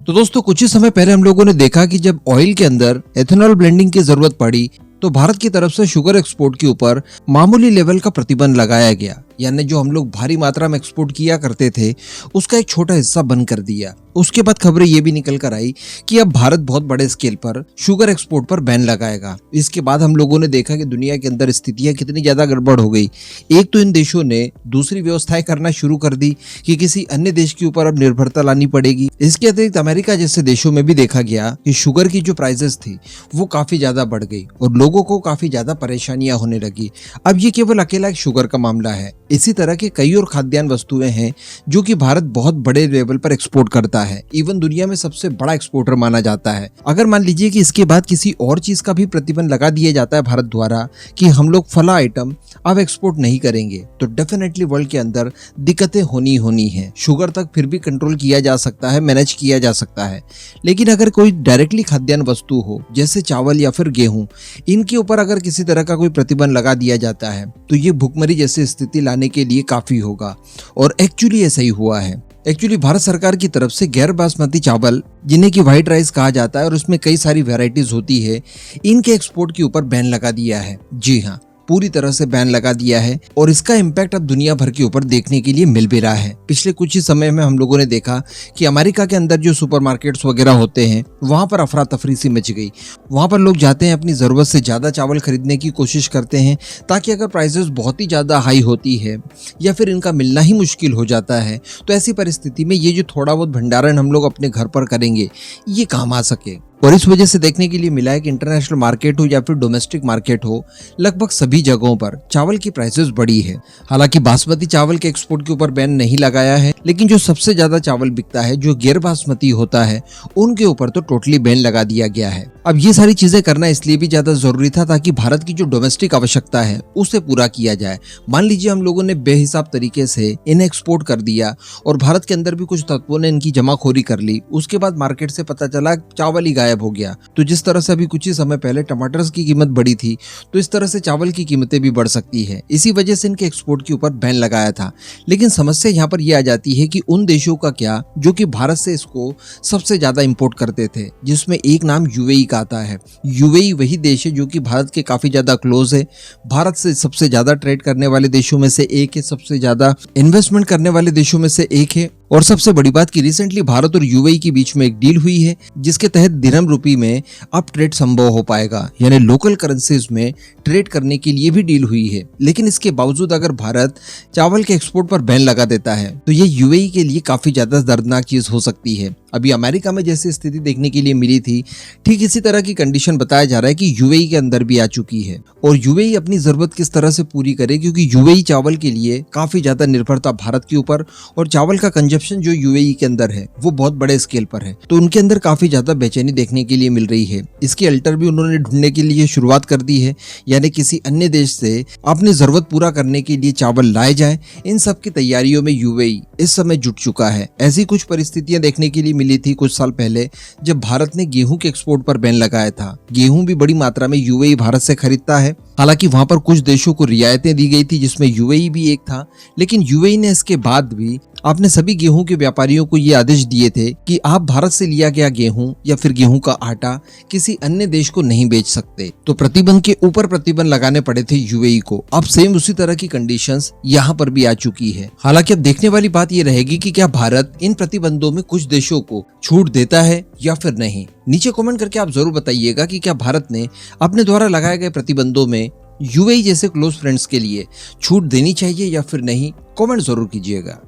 तो दोस्तों कुछ ही समय पहले हम लोगों ने देखा कि जब ऑयल के अंदर एथेनॉल ब्लेंडिंग की जरूरत पड़ी तो भारत की तरफ से शुगर एक्सपोर्ट के ऊपर मामूली लेवल का प्रतिबंध लगाया गया, यानी जो हम लोग भारी मात्रा में एक्सपोर्ट किया करते थे उसका एक छोटा हिस्सा बंद कर दिया। उसके बाद खबरें ये भी निकल कर आई कि अब भारत बहुत बड़े स्केल पर शुगर एक्सपोर्ट पर बैन लगाएगा। इसके बाद हम लोगों ने देखा कि दुनिया के अंदर स्थितियां कितनी ज्यादा गड़बड़ हो गई। एक तो इन देशों ने दूसरी व्यवस्थाएं करना शुरू कर दी कि किसी अन्य देश के ऊपर अब निर्भरता लानी पड़ेगी। इसके अतिरिक्त अमेरिका जैसे देशों में भी देखा गया कि शुगर की जो प्राइसेस थी वो काफी ज्यादा बढ़ गई और लोगों को काफी ज्यादा परेशानियां होने लगी। अब ये केवल अकेला एक शुगर का मामला है, इसी तरह के कई और खाद्यान्न वस्तुएं हैं जो कि भारत बहुत बड़े लेवल पर एक्सपोर्ट करता है। इवन दुनिया में सबसे बड़ा एक्सपोर्टर माना जाता है। अगर मान लीजिए कि इसके बाद किसी और चीज का भी प्रतिबंध लगा दिया जाता है भारत द्वारा कि हम लोग फला आइटम अब एक्सपोर्ट नहीं करेंगे, तो डेफिनेटली वर्ल्ड के अंदर दिक्कतें होनी है। शुगर तक फिर भी कंट्रोल किया जा सकता है, मैनेज किया जा सकता है, लेकिन अगर कोई डायरेक्टली खाद्यान्न वस्तु हो जैसे चावल या फिर गेहूं, इनके ऊपर अगर किसी तरह का कोई प्रतिबंध लगा दिया जाता है तो ये भुखमरी जैसी स्थिति लाने के लिए काफी होगा। और एक्चुअली ऐसा ही हुआ है। एक्चुअली भारत सरकार की तरफ से गैर बासमती चावल, जिन्हें की व्हाइट राइस कहा जाता है और उसमें कई सारी वैरायटीज होती है, इनके एक्सपोर्ट के ऊपर बैन लगा दिया है। जी हाँ, पूरी तरह से बैन लगा दिया है और इसका इम्पैक्ट अब दुनिया भर के ऊपर देखने के लिए मिल भी रहा है। पिछले कुछ ही समय में हम लोगों ने देखा कि अमेरिका के अंदर जो सुपरमार्केट्स वगैरह होते हैं वहां पर अफरा तफरी सी मच गई। वहां पर लोग जाते हैं, अपनी जरूरत से ज्यादा चावल खरीदने की कोशिश करते हैं, ताकि अगर प्राइसेस बहुत ही ज्यादा हाई होती है या फिर इनका मिलना ही मुश्किल हो जाता है तो ऐसी परिस्थिति में ये जो थोड़ा बहुत भंडारण हम लोग अपने घर पर करेंगे ये काम आ सके। और इस वजह से देखने के लिए मिला है कि इंटरनेशनल मार्केट हो या फिर डोमेस्टिक मार्केट हो, लगभग सभी जगहों पर चावल की प्राइसेस बढ़ी है। हालांकि बासमती चावल के एक्सपोर्ट के ऊपर बैन नहीं लगाया है, लेकिन जो सबसे ज्यादा चावल बिकता है जो गैर बासमती होता है उनके ऊपर तो टोटली बैन लगा दिया गया है। अब ये सारी चीजें करना इसलिए भी ज्यादा जरूरी था ताकि भारत की जो डोमेस्टिक आवश्यकता है उसे पूरा किया जाए। मान लीजिए हम लोगों ने बेहिसाब तरीके से इन्हें एक्सपोर्ट कर दिया और भारत के अंदर भी कुछ तत्वों ने इनकी जमाखोरी कर ली, उसके बाद मार्केट से पता चला चावल ही गायब हो गया। तो जिस तरह से अभी कुछ ही समय पहले टमाटर की कीमत बढ़ी थी, तो इस तरह से चावल की कीमतें भी बढ़ सकती है। इसी वजह से इनके एक्सपोर्ट के ऊपर बैन लगाया था। लेकिन समस्या यहाँ पर यह आ जाती है कि उन देशों का क्या जो कि भारत से इसको सबसे ज्यादा इंपोर्ट करते थे, जिसमें एक नाम यूएई का आता है। यूएई वही देश है जो कि भारत के काफी ज्यादा क्लोज है, भारत से सबसे ज्यादा ट्रेड करने वाले देशों में से एक है, सबसे ज्यादा इन्वेस्टमेंट करने वाले देशों में से एक है। और सबसे बड़ी बात कि रिसेंटली भारत और यूएई के बीच में एक डील हुई है जिसके तहत दिरहम रुपी में अब ट्रेड संभव हो पाएगा, यानी लोकल करेंसीज में ट्रेड करने के लिए भी डील हुई है। लेकिन इसके बावजूद अगर भारत चावल के एक्सपोर्ट पर बैन लगा देता है तो ये यूएई के लिए काफी ज्यादा दर्दनाक चीज हो सकती है। अभी अमेरिका में जैसी स्थिति देखने के लिए मिली थी, ठीक इसी तरह की कंडीशन बताया जा रहा है कि यूएई के अंदर भी आ चुकी है। और यूएई अपनी जरूरत किस तरह से पूरी करे, क्योंकि यूएई चावल के लिए काफी ज्यादा निर्भर था भारत के ऊपर और चावल का कंजप्शन जो यूएई के अंदर है वो बहुत बड़े स्केल पर है, तो उनके अंदर काफी ज्यादा बेचैनी देखने के लिए मिल रही है। इसके अल्टर भी उन्होंने ढूंढने के लिए शुरुआत कर दी है, यानी किसी अन्य देश से अपनी जरूरत पूरा करने के लिए चावल लाए जाए। इन सब की तैयारियों में यूएई इस समय जुट चुका है। ऐसी कुछ परिस्थितियां देखने के लिए मिली थी कुछ साल पहले जब भारत ने गेहूं के एक्सपोर्ट पर बैन लगाया था। गेहूं भी बड़ी मात्रा में यूएई भारत से खरीदता है। हालांकि वहां पर कुछ देशों को रियायतें दी गई थी जिसमें यूएई भी एक था, लेकिन यूएई ने इसके बाद भी आपने सभी गेहूं के व्यापारियों को ये आदेश दिए थे कि आप भारत से लिया गया गेहूं या फिर गेहूं का आटा किसी अन्य देश को नहीं बेच सकते। तो प्रतिबंध के ऊपर प्रतिबंध लगाने पड़े थे यूएई को। अब सेम उसी तरह की कंडीशंस यहाँ पर भी आ चुकी है। हालांकि अब देखने वाली बात ये रहेगी कि क्या भारत इन प्रतिबंधों में कुछ देशों को छूट देता है या फिर नहीं। नीचे कमेंट करके आप जरूर बताइएगा कि क्या भारत ने अपने द्वारा लगाए गए प्रतिबंधों में यूएई जैसे क्लोज फ्रेंड्स के लिए छूट देनी चाहिए या फिर नहीं। कमेंट जरूर कीजिएगा।